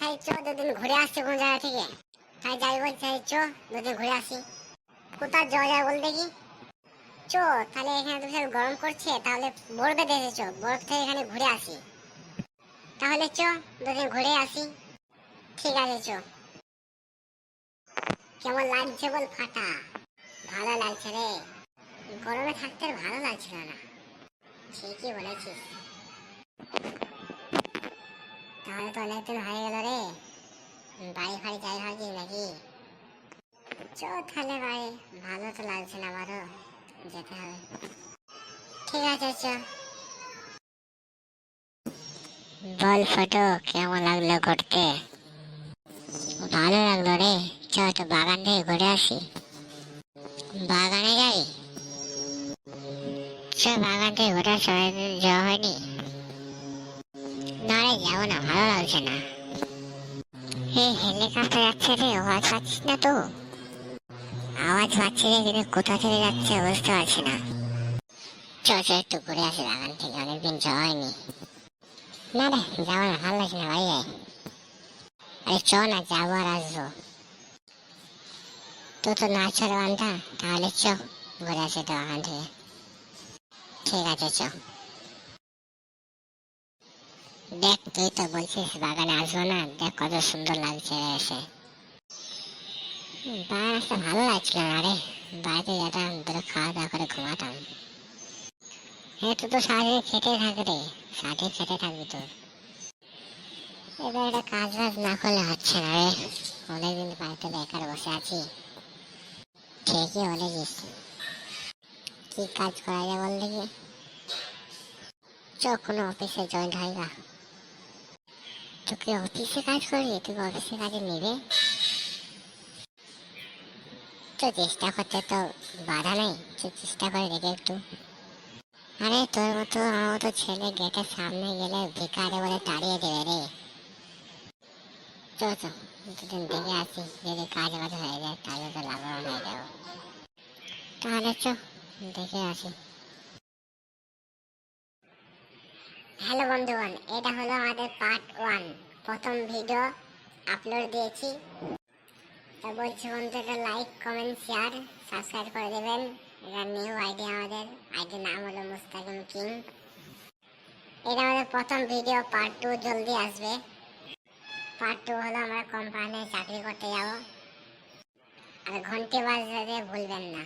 তাই চ দুদিন ঘুরে আসছি কোন জায়গা থেকে। তাই যাই বলছে চ দুদিন ঘুরে আসি। কোথায় যাওয়া যায় বল দেখি। চ তাহলে এখানে তো বিশাল গরম করছে, তাহলে বরফে দেশে চ, বরফ থেকে এখানে ঘুরে আসি। তাহলে চ দুদিন ঘুরে আসি। ঠিক আছে চ। কেমন লাগছে বল ফাটা? ভালো লাগছে রে, গরমে থাকতে আর ভালো লাগছিল না। ঠিকই বলেছিস। তাহলে তো অনেকদিন হয়ে গেল রে, বাড়ি ফাড়ি যাই ভাবছিস নাকি? চ তাহলে বাড়ি, ভালো তো লাগছে না, আমারও যেতে হবে। ঠিক আছে চ। বল ফটো কেমন লাগলো ঘুরতে? ভালো লাগলো রে, চ তো বাগান থেকে ঘুরে আসি। বাগানে যাই? চ বাগান থেকে ঘুরে আসি, অনেকদিন যাওয়া হয়নি। না রে যাবো না, ভালো লাগছে না। হেলিকপ্টার যাচ্ছে রে, আওয়াজ পাচ্ছিস না তো? আওয়াজ পাচ্ছি রে, কিন্তু কোথা থেকে যাচ্ছে বুঝতে পারছি না। চ চ একটু ঘুরে আসি বাগান থেকে, অনেকদিন যাওয়া হয়নি। না রে যাবো না, ভালো লাগছে না, ভাই যাই। আরে চ না, যাবো আর আসবো। তো তো না ছাড়ো আনটা, তাহলে চ ঘুরে আসি তো বাগান থেকে। ঠিক আছে চ। দেখ তুই তো বলছিস বাগানে আসবো না, দেখ কত সুন্দর লাগছে এসে। বাগান আসতে ভালো লাগছিল না রে, বাড়িতে যেতাম দুটো খাওয়া দাওয়া করে ঘুমাতাম। হ্যাঁ তুই তো সারাদিন খেতে থাক রে, সারাদিন খেতে থাকবি তোর। এবার একটা কাজ বাজ না করলে হচ্ছে না রে, অনেকদিন বাড়িতে বেকার বসে আছি। ঠিকই বলেছিস, কি কাজ করা যায় বল দেখি। চ কোনো অফিসে জয়েন হয়ে গা। তোকে অফিসে কাজ করবি? তোকে অফিসে কাজে নেবে তো? চেষ্টা করতে তো বাধা নেই, চেষ্টা করে দেখে একটু। আরে তোর মতো আমার মতো ছেলে গেটের সামনে গেলে ভিকারে বলে তাড়িয়ে দেবে রে। চ চ দুদিন দেখে আসি, যদি কাজ বাজ হয়ে যায় তাহলে তো লাভবান হয়ে যাবো। তাহলে চ দেখে আসি। হ্যালো বন্ধুগণ, এটা হলো আমাদের পার্ট 1, প্রথম ভিডিও আপলোড দিয়েছি। তা বলছি বন্ধু, একটা লাইক কমেন্ট শেয়ার সাবস্ক্রাইব করে দেবেন। এটা নিউ আইডি, আমাদের আইডির নাম হলো মুস্তাকিম কিং। এটা আমাদের প্রথম ভিডিও, পার্ট 2 জলদি আসবে। পার্ট 2 হলো আমরা কোম্পানিতে চাকরি করতে যাব। আর ঘন্টি বাজাতে ভুলবেন না।